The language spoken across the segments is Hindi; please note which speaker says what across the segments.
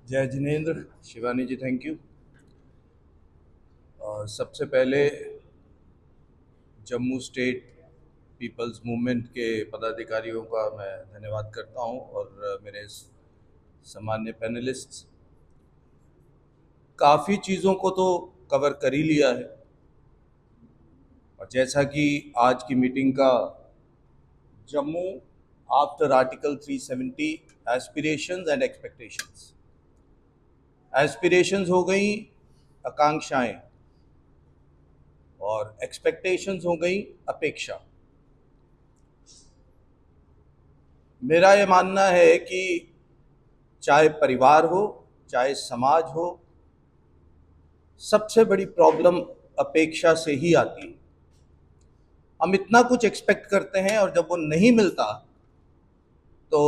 Speaker 1: जय जिनेन्द्र। शिवानी जी, थैंक यू। सबसे पहले जम्मू स्टेट पीपल्स मूवमेंट के पदाधिकारियों का मैं धन्यवाद करता हूं और मेरे सम्मान्य पैनलिस्ट्स, काफ़ी चीज़ों को तो कवर कर ही लिया है। और जैसा कि आज की मीटिंग का Jammu after article 370 aspirations and expectations, aspirations हो गई आकांक्षाएं और एक्सपेक्टेशंस हो गई अपेक्षा। मेरा ये मानना है कि चाहे परिवार हो, चाहे समाज हो, सबसे बड़ी प्रॉब्लम अपेक्षा से ही आती है। हम इतना कुछ एक्सपेक्ट करते हैं और जब वो नहीं मिलता तो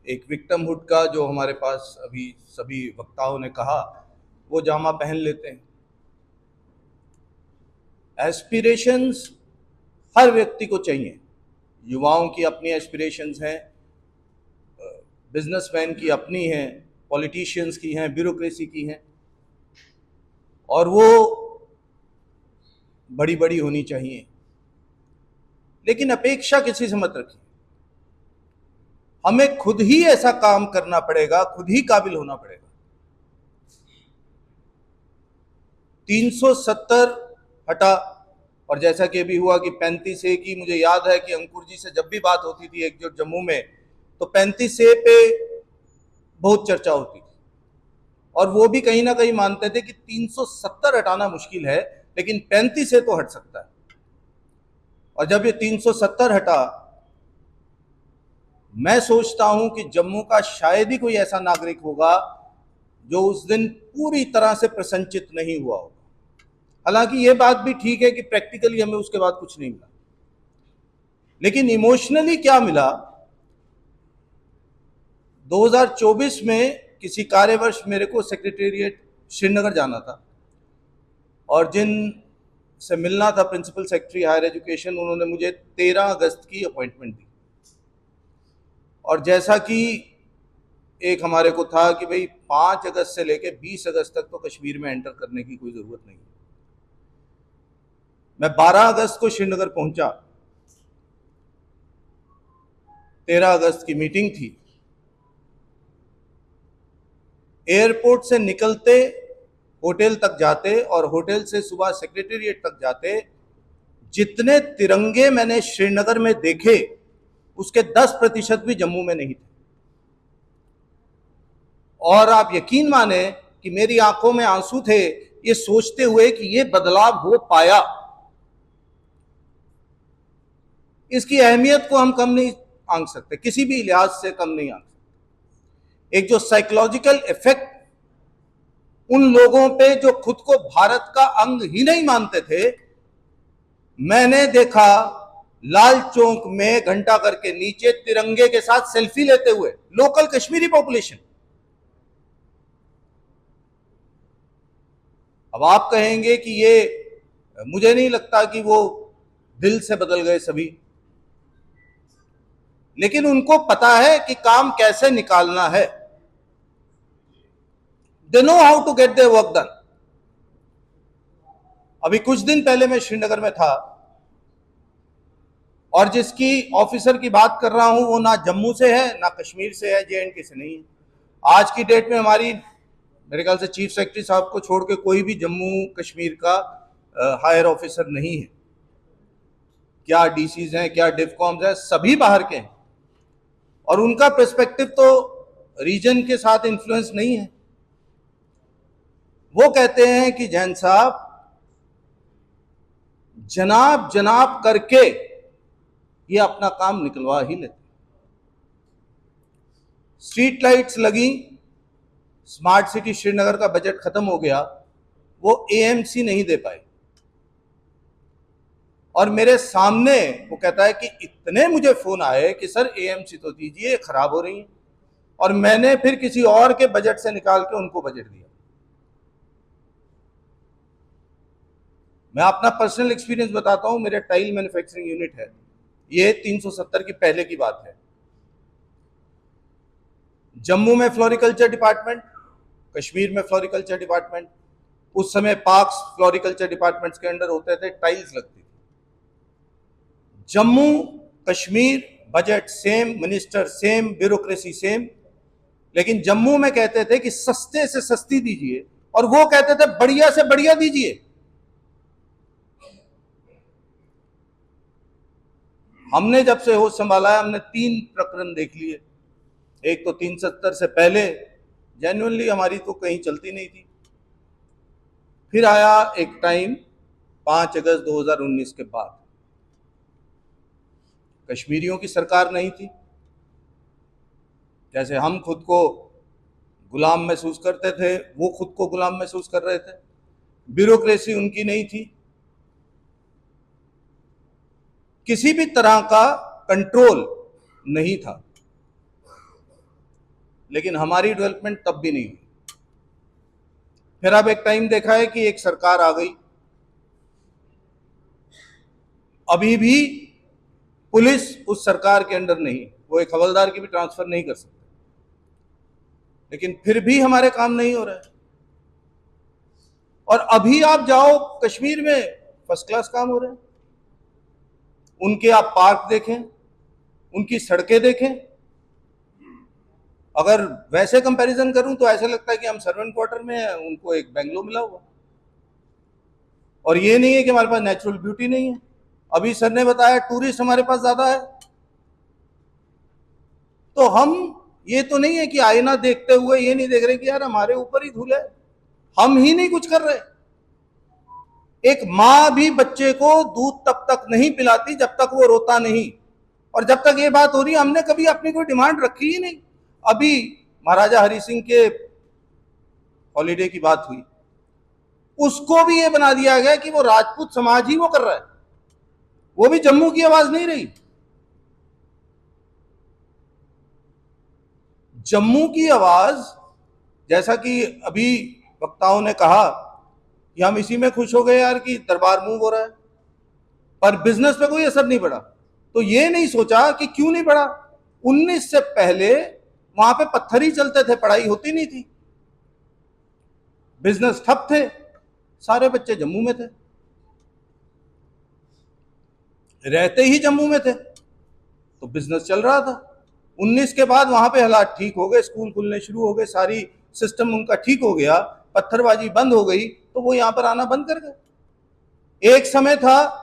Speaker 1: एक विक्टिमहुड का, जो हमारे पास अभी सभी वक्ताओं ने कहा, वो जामा पहन लेते हैं। एस्पिरेशंस हर व्यक्ति को चाहिए। युवाओं की अपनी एस्पिरेशंस हैं, बिजनेसमैन की अपनी हैं, पॉलिटिशियंस की हैं, ब्यूरोक्रेसी की हैं, और वो बड़ी बड़ी होनी चाहिए। लेकिन अपेक्षा किसी से मत रखिए। हमें खुद ही ऐसा काम करना पड़ेगा, खुद ही काबिल होना पड़ेगा। 370 हटा, और जैसा कि अभी हुआ कि 35A की, मुझे याद है कि अंकुर जी से जब भी बात होती थी एकजुट जम्मू में, तो 35A पे बहुत चर्चा होती थी और वो भी कहीं ना कहीं मानते थे कि 370 हटाना मुश्किल है, लेकिन 35A तो हट सकता है। और जब ये 370 हटा, मैं सोचता हूं कि जम्मू का शायद ही कोई ऐसा नागरिक होगा जो उस दिन पूरी तरह से प्रसन्नचित नहीं हुआ होगा। हालांकि ये बात भी ठीक है कि प्रैक्टिकली हमें उसके बाद कुछ नहीं मिला, लेकिन इमोशनली क्या मिला। 2024 में किसी कार्यवर्ष मेरे को सेक्रेटेरिएट श्रीनगर जाना था और जिन से मिलना था प्रिंसिपल सेक्रेटरी हायर एजुकेशन, उन्होंने मुझे 13 अगस्त की अपॉइंटमेंट दी। और जैसा कि एक हमारे को था कि भाई 5 अगस्त से लेकर 20 अगस्त तक तो कश्मीर में एंटर करने की कोई ज़रूरत नहीं। मैं 12 अगस्त को श्रीनगर पहुंचा, 13 अगस्त की मीटिंग थी। एयरपोर्ट से निकलते होटल तक जाते और होटल से सुबह सेक्रेटेरिएट तक जाते, जितने तिरंगे मैंने श्रीनगर में देखे उसके 10% भी जम्मू में नहीं थे। और आप यकीन माने कि मेरी आंखों में आंसू थे ये सोचते हुए कि ये बदलाव हो पाया। इसकी अहमियत को हम कम नहीं आंक सकते, किसी भी लिहाज से कम नहीं आंक सकते। एक जो साइकोलॉजिकल इफेक्ट उन लोगों पे जो खुद को भारत का अंग ही नहीं मानते थे, मैंने देखा लाल चौक में घंटा घर के नीचे तिरंगे के साथ सेल्फी लेते हुए लोकल कश्मीरी पॉपुलेशन। अब आप कहेंगे कि ये, मुझे नहीं लगता कि वो दिल से बदल गए सभी, लेकिन उनको पता है कि काम कैसे निकालना है। They know how to get their work done. अभी कुछ दिन पहले मैं श्रीनगर में था और जिसकी ऑफिसर की बात कर रहा हूं वो ना जम्मू से है, ना कश्मीर से है, JNK से नहीं है। आज की डेट में हमारी, मेरे ख्याल से चीफ सेक्रेटरी साहब को छोड़ के कोई भी जम्मू कश्मीर का हायर ऑफिसर नहीं है। क्या DCs हैं, क्या डिफकॉम्स हैं, सभी बाहर के हैं और उनका पर्सपेक्टिव तो रीजन के साथ इन्फ्लुएंस नहीं है। वो कहते हैं कि जैन साहब, जनाब जनाब करके ये अपना काम निकलवा ही लेते। स्ट्रीट लाइट्स लगी, स्मार्ट सिटी श्रीनगर का बजट खत्म हो गया, वो AMC नहीं दे पाए। और मेरे सामने वो कहता है कि इतने मुझे फोन आए कि सर AMC तो दीजिए, खराब हो रही है। और मैंने फिर किसी और के बजट से निकाल के उनको बजट दिया। मैं अपना पर्सनल एक्सपीरियंस बताता हूं। मेरे टाइल मैन्युफैक्चरिंग यूनिट है, ये 370 की पहले की बात है। जम्मू में फ्लोरिकल्चर डिपार्टमेंट, कश्मीर में फ्लोरिकल्चर डिपार्टमेंट। उस समय पार्क्स फ्लोरिकल्चर डिपार्टमेंट्स के अंडर होते थे, टाइल्स लगती थी। Jammu Kashmir budget same, minister same, bureaucracy same, लेकिन जम्मू में कहते थे कि सस्ते से सस्ती दीजिए और वो कहते थे बढ़िया से बढ़िया दीजिए। हमने जब से होश संभाला है, हमने 3 प्रकरण देख लिए। एक तो 370 से पहले जेन्युइनली हमारी तो कहीं चलती नहीं थी। फिर आया एक टाइम 5 अगस्त 2019 के बाद, कश्मीरियों की सरकार नहीं थी। जैसे हम खुद को गुलाम महसूस करते थे, वो खुद को गुलाम महसूस कर रहे थे। ब्यूरोक्रेसी उनकी नहीं थी, किसी भी तरह का कंट्रोल नहीं था। लेकिन हमारी डेवलपमेंट तब भी नहीं हुई। फिर अब एक टाइम देखा है कि एक सरकार आ गई, अभी भी पुलिस उस सरकार के अंडर नहीं, वो एक हवलदार की भी ट्रांसफर नहीं कर सकते, लेकिन फिर भी हमारे काम नहीं हो रहे हैं। और अभी आप जाओ कश्मीर में, फर्स्ट क्लास काम हो रहे हैं। उनके आप पार्क देखें, उनकी सड़कें देखें। अगर वैसे कंपैरिजन करूं तो ऐसा लगता है कि हम सर्वेंट क्वार्टर में हैं, उनको एक बेंगलो मिला हुआ। और ये नहीं है कि हमारे पास नेचुरल ब्यूटी नहीं है। अभी सर ने बताया टूरिस्ट हमारे पास ज्यादा है। तो हम ये तो नहीं है कि आईना देखते हुए ये नहीं देख रहे कि यार हमारे ऊपर ही धूल है, हम ही नहीं कुछ कर रहे। एक मां भी बच्चे को दूध तब तक नहीं पिलाती जब तक वो रोता नहीं। और जब तक ये बात हो रही है, हमने कभी अपनी कोई डिमांड रखी ही नहीं। अभी महाराजा हरि सिंह के हॉलीडे की बात हुई, उसको भी ये बना दिया गया कि वो राजपूत समाज ही वो कर रहा है, वो भी जम्मू की आवाज नहीं रही। जम्मू की आवाज, जैसा कि अभी वक्ताओं ने कहा कि हम इसी में खुश हो गए यार कि दरबार मूव हो रहा है, पर बिजनेस पे कोई असर नहीं पड़ा। तो ये नहीं सोचा कि क्यों नहीं पड़ा। 19 से पहले वहां पे पत्थर ही चलते थे, पढ़ाई होती नहीं थी, बिजनेस ठप थे, सारे बच्चे जम्मू में थे, रहते ही जम्मू में थे, तो बिजनेस चल रहा था। 19 के बाद वहां पे हालात ठीक हो गए, स्कूल खुलने शुरू हो गए, सारी सिस्टम उनका ठीक हो गया, पत्थरबाजी बंद हो गई, तो वो यहां पर आना बंद कर गए। एक समय था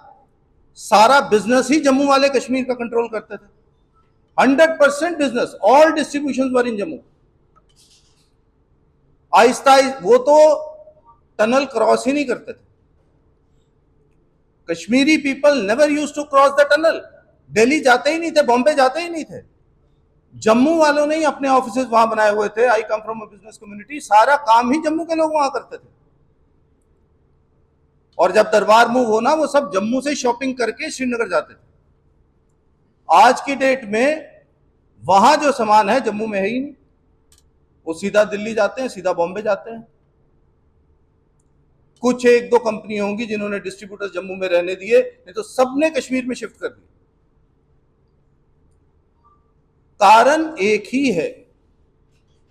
Speaker 1: सारा बिजनेस ही जम्मू वाले कश्मीर का कंट्रोल करते थे। 100% business, all distribution were in Jammu. आहिस्ता वो तो टनल क्रॉस ही नहीं करते थे। Kashmiri people never used to cross the tunnel. Delhi जाते ही नहीं थे, बॉम्बे जाते ही नहीं थे। जम्मू वालों ने ही अपने ऑफिसेज वहां बनाए हुए थे। I come from a business community, सारा काम ही जम्मू के लोग वहां करते थे। और जब दरबार मूव होना, वो सब जम्मू से शॉपिंग करके श्रीनगर जाते थे। आज की डेट में वहां जो सामान है जम्मू में है ही नहीं, वो सीधा दिल्ली जाते हैं, सीधा बॉम्बे जाते हैं। कुछ 1-2 कंपनियां होंगी जिन्होंने डिस्ट्रीब्यूटर जम्मू में रहने दिए, नहीं तो सबने कश्मीर में शिफ्ट कर दिया। कारण एक ही है,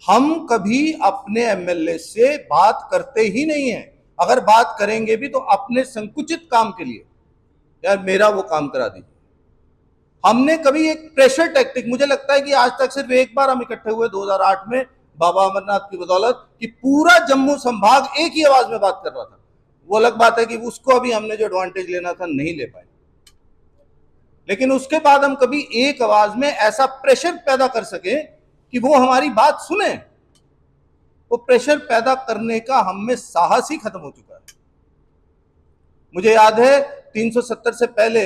Speaker 1: हम कभी अपने एमएलए से बात करते ही नहीं है। अगर बात करेंगे भी तो अपने संकुचित काम के लिए, यार मेरा वो काम करा दीजिए। हमने कभी एक प्रेशर टैक्टिक, मुझे लगता है कि आज तक सिर्फ एक बार हम इकट्ठे हुए 2008 में बाबा अमरनाथ की बदौलत, कि पूरा जम्मू संभाग एक ही आवाज में बात कर रहा था। वो अलग बात है कि उसको अभी हमने जो एडवांटेज लेना था नहीं ले पाए, लेकिन उसके बाद हम कभी एक आवाज में ऐसा प्रेशर पैदा कर सके कि वो हमारी बात सुने। वो प्रेशर पैदा करने का हम में साहस ही खत्म हो चुका है। मुझे याद है 370 से पहले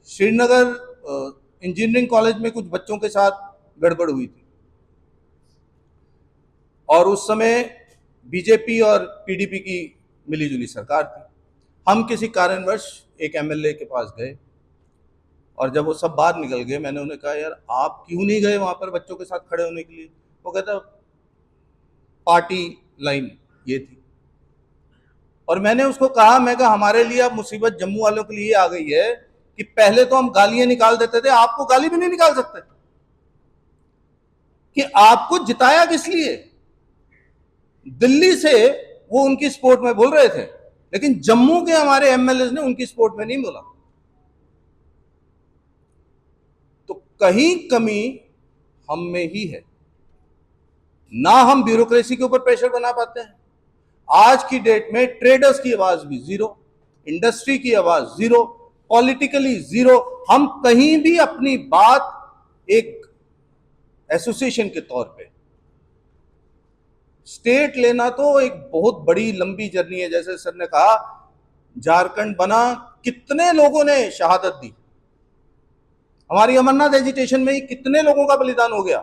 Speaker 1: श्रीनगर इंजीनियरिंग कॉलेज में कुछ बच्चों के साथ गड़बड़ हुई थी, और उस समय बीजेपी और पीडीपी की मिलीजुली सरकार थी। हम किसी कारणवश एक एमएलए के पास गए, और जब वो सब बाहर निकल गए, मैंने उन्हें कहा यार आप क्यों नहीं गए वहां पर बच्चों के साथ खड़े होने के लिए। वो कहता पार्टी लाइन ये थी। और मैंने उसको कहा, मैं कहा हमारे लिए अब मुसीबत जम्मू वालों के लिए आ गई है कि पहले तो हम गालियां निकाल देते थे, आपको गाली भी नहीं निकाल सकते। कि आपको जिताया किस लिए। दिल्ली से वो उनकी सपोर्ट में बोल रहे थे, लेकिन जम्मू के हमारे एमएलए ने उनकी सपोर्ट में नहीं बोला। तो कहीं कमी हम में ही है, ना हम ब्यूरोक्रेसी के ऊपर प्रेशर बना पाते हैं। आज की डेट में ट्रेडर्स की आवाज भी जीरो, इंडस्ट्री की आवाज जीरो, पॉलिटिकली जीरो। हम कहीं भी अपनी बात एक एसोसिएशन के तौर पे, स्टेट लेना तो एक बहुत बड़ी लंबी जर्नी है। जैसे सर ने कहा, झारखंड बना, कितने लोगों ने शहादत दी, हमारी अमरनाथ एजिटेशन में ही कितने लोगों का बलिदान हो गया।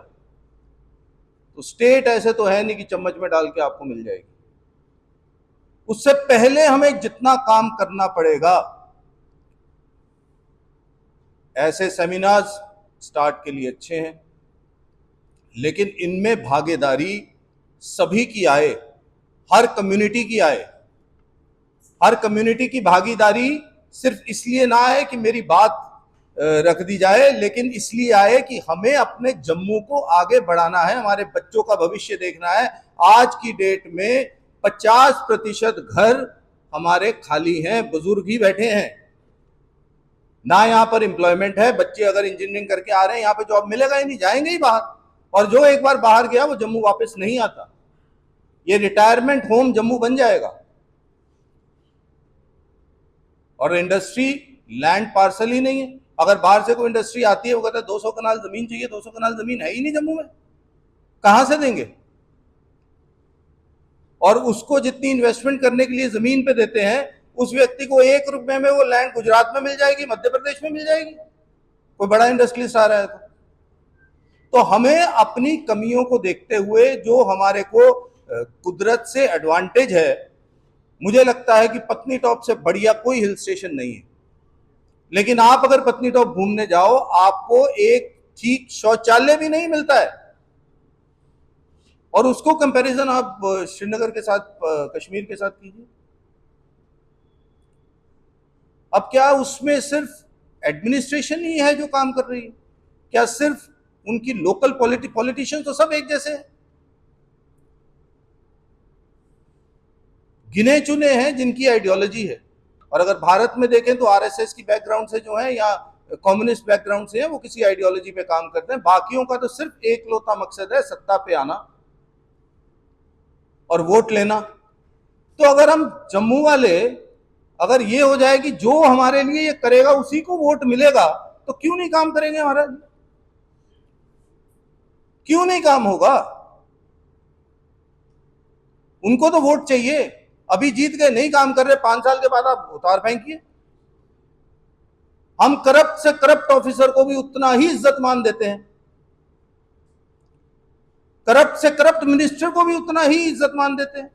Speaker 1: तो स्टेट ऐसे तो है नहीं कि चम्मच में डाल के आपको मिल जाएगी। उससे पहले हमें जितना काम करना पड़ेगा, ऐसे सेमिनार्स स्टार्ट के लिए अच्छे हैं, लेकिन इनमें भागीदारी सभी की आए, हर कम्युनिटी की आए। हर कम्युनिटी की भागीदारी सिर्फ इसलिए ना आए कि मेरी बात रख दी जाए, लेकिन इसलिए आए कि हमें अपने जम्मू को आगे बढ़ाना है, हमारे बच्चों का भविष्य देखना है। आज की डेट में 50% घर हमारे खाली हैं, बुजुर्ग ही बैठे हैं, ना यहाँ पर एम्प्लॉयमेंट है। बच्चे अगर इंजीनियरिंग करके आ रहे हैं, यहाँ पे जॉब मिलेगा ही नहीं, जाएंगे ही बाहर। और जो एक बार बाहर गया वो जम्मू वापस नहीं आता। ये रिटायरमेंट होम जम्मू बन जाएगा। और इंडस्ट्री लैंड पार्सल ही नहीं है। अगर बाहर से कोई इंडस्ट्री आती है, वो कहता है 200 कनाल जमीन चाहिए, 200 कनाल जमीन है ही नहीं जम्मू में, कहां से देंगे। और उसको जितनी इन्वेस्टमेंट करने के लिए जमीन पे देते हैं, उस व्यक्ति को 1 रुपए में वो लैंड गुजरात में मिल जाएगी, मध्य प्रदेश में मिल जाएगी, कोई बड़ा इंडस्ट्रियलिस्ट आ रहा है तो हमें अपनी कमियों को देखते हुए, जो हमारे को कुदरत से एडवांटेज है, मुझे लगता है कि पत्नी टॉप से बढ़िया कोई हिल स्टेशन नहीं है। लेकिन आप अगर पत्नी टॉप घूमने जाओ, आपको एक ठीक शौचालय भी नहीं मिलता है। और उसको कंपैरिजन आप श्रीनगर के साथ, कश्मीर के साथ कीजिए। अब क्या उसमें सिर्फ एडमिनिस्ट्रेशन ही है जो काम कर रही है? क्या सिर्फ उनकी लोकल पॉलिटिशियन तो सब एक जैसे हैं? गिने चुने हैं जिनकी आइडियोलॉजी है। और अगर भारत में देखें तो आरएसएस की बैकग्राउंड से जो है, या कम्युनिस्ट बैकग्राउंड से है, वो किसी आइडियोलॉजी पे काम करते हैं। बाकियों का तो सिर्फ एक लौता मकसद है, सत्ता पे आना और वोट लेना। तो अगर हम जम्मू वाले, अगर ये हो जाए कि जो हमारे लिए ये करेगा उसी को वोट मिलेगा, तो क्यों नहीं काम करेंगे महाराज? क्यों नहीं काम होगा? उनको तो वोट चाहिए। अभी जीत गए, नहीं काम कर रहे, 5 साल के बाद आप उतार फेंकिए। हम करप्ट से करप्ट ऑफिसर को भी उतना ही इज्जत मान देते हैं, करप्ट से करप्ट मिनिस्टर को भी उतना ही इज्जत मान देते हैं।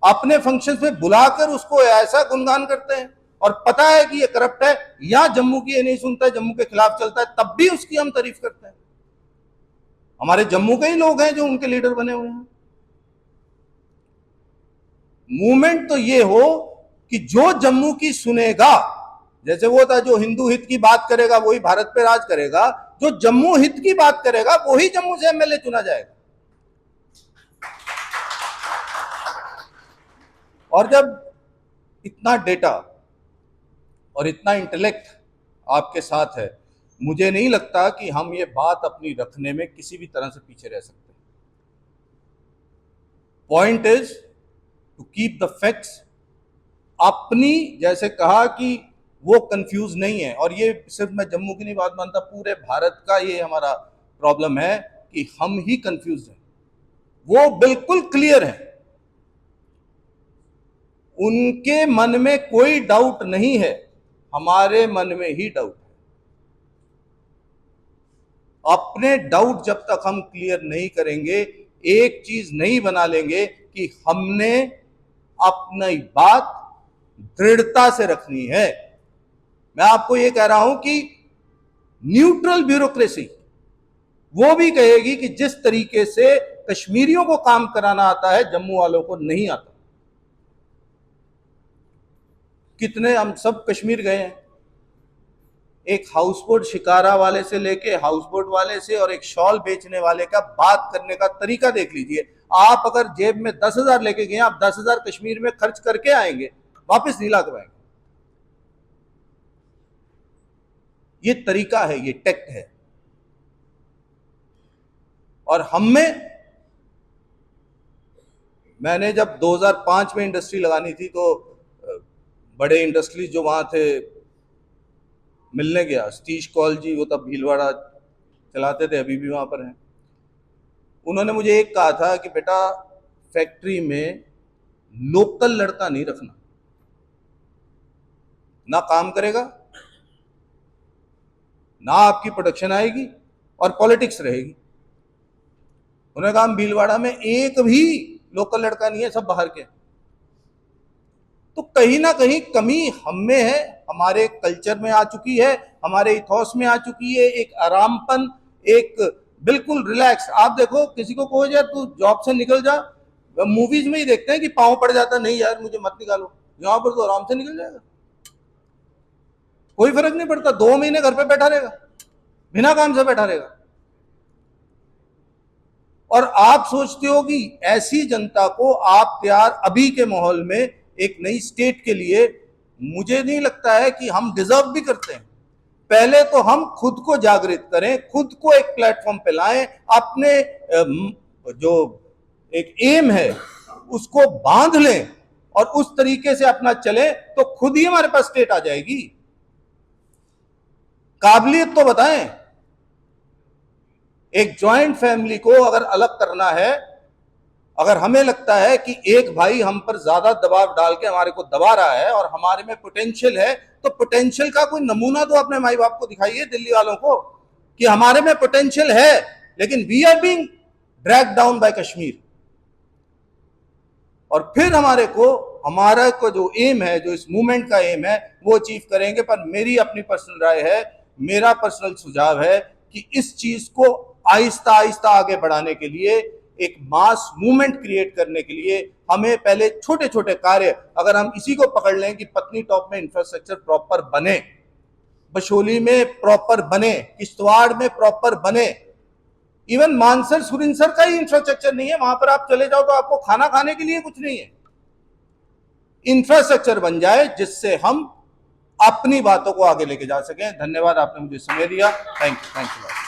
Speaker 1: अपने फंक्शंस में बुलाकर उसको ऐसा गुणगान करते हैं, और पता है कि ये करप्ट है, या जम्मू की ये नहीं सुनता है, जम्मू के खिलाफ चलता है, तब भी उसकी हम तारीफ करते हैं। हमारे जम्मू के ही लोग हैं जो उनके लीडर बने हुए हैं। मूवमेंट तो ये हो कि जो जम्मू की सुनेगा, जैसे वो था जो हिंदू हित की बात करेगा वही भारत पे राज करेगा, जो जम्मू हित की बात करेगा वही जम्मू से एमएलए चुना जाएगा। और जब इतना डेटा और इतना इंटेलेक्ट आपके साथ है, मुझे नहीं लगता कि हम ये बात अपनी रखने में किसी भी तरह से पीछे रह सकते। Point is to keep the facts अपनी, जैसे कहा कि वो कंफ्यूज नहीं है। और ये सिर्फ मैं जम्मू की नहीं बात मानता, पूरे भारत का ये हमारा प्रॉब्लम है कि हम ही कंफ्यूज हैं, वो बिल्कुल क्लियर है। उनके मन में कोई डाउट नहीं है, हमारे मन में ही डाउट है। अपने डाउट जब तक हम क्लियर नहीं करेंगे, एक चीज नहीं बना लेंगे कि हमने अपनी बात दृढ़ता से रखनी है। मैं आपको यह कह रहा हूं कि न्यूट्रल ब्यूरोक्रेसी वो भी कहेगी कि जिस तरीके से कश्मीरियों को काम कराना आता है, जम्मू वालों को नहीं आता। कितने हम सब कश्मीर गए हैं, एक हाउस बोट शिकारा वाले से लेके हाउस बोट वाले से और एक शॉल बेचने वाले का बात करने का तरीका देख लीजिए। आप अगर जेब में 10,000 लेके गए, आप 10,000 कश्मीर में खर्च करके आएंगे, वापस नहीं ला के आएंगे। ये तरीका है, ये टैक्ट है। और हम में, मैंने जब 2005 में इंडस्ट्री लगानी थी तो बड़े इंडस्ट्रीज जो वहां थे मिलने गया, सतीश कौल जी, वो तब भीलवाड़ा चलाते थे, अभी भी वहां पर हैं। उन्होंने मुझे एक कहा था कि बेटा फैक्ट्री में लोकल लड़का नहीं रखना, ना काम करेगा, ना आपकी प्रोडक्शन आएगी और पॉलिटिक्स रहेगी। उन्होंने कहा भीलवाड़ा में एक भी लोकल लड़का नहीं है, सब बाहर के। तो कहीं ना कहीं कमी हम में है, हमारे कल्चर में आ चुकी है, हमारे इथॉस में आ चुकी है, एक आरामपन, एक बिल्कुल रिलैक्स। आप देखो किसी को कहो यार तू जॉब से निकल जा, मूवीज में ही देखते हैं कि पांव पड़ जाता, नहीं यार मुझे मत निकालो, यहां पर तो आराम से निकल जाएगा, कोई फर्क नहीं पड़ता, 2 महीने घर पे बैठा रहेगा, बिना काम से बैठा रहेगा। और आप सोचते हो कि ऐसी जनता को आप तैयार अभी के माहौल में एक नई स्टेट के लिए, मुझे नहीं लगता है कि हम डिजर्व भी करते हैं। पहले तो हम खुद को जागृत करें, खुद को एक प्लेटफॉर्म पे लाएं, अपने जो एक एम है उसको बांध लें और उस तरीके से अपना चलें, तो खुद ही हमारे पास स्टेट आ जाएगी। काबिलियत तो बताएं। एक जॉइंट फैमिली को अगर अलग करना है, अगर हमें लगता है कि एक भाई हम पर ज्यादा दबाव डाल के हमारे को दबा रहा है और हमारे में पोटेंशियल है, तो पोटेंशियल का कोई नमूना तो अपने माई बाप को दिखाइए, दिल्ली वालों को, कि हमारे में पोटेंशियल है, लेकिन we are being drag down by Kashmir. और फिर हमारा को जो एम है, जो इस मूवमेंट का एम है, वो अचीव करेंगे। पर मेरी अपनी पर्सनल राय है, मेरा पर्सनल सुझाव है कि इस चीज को आहिस्ता आहिस्ता आगे बढ़ाने के लिए, एक मास मूवमेंट क्रिएट करने के लिए हमें पहले छोटे छोटे कार्य, अगर हम इसी को पकड़ लें कि पत्नीटॉप में इंफ्रास्ट्रक्चर प्रॉपर बने, बशोली में प्रॉपर बने, किश्तवाड़ में प्रॉपर बने, इवन मानसर सुरिनसर का ही इंफ्रास्ट्रक्चर नहीं है, वहां पर आप चले जाओ तो आपको खाना खाने के लिए कुछ नहीं है। इंफ्रास्ट्रक्चर बन जाए जिससे हम अपनी बातों को आगे लेके जा सकें। धन्यवाद, आपने मुझे समय दिया। Thank you.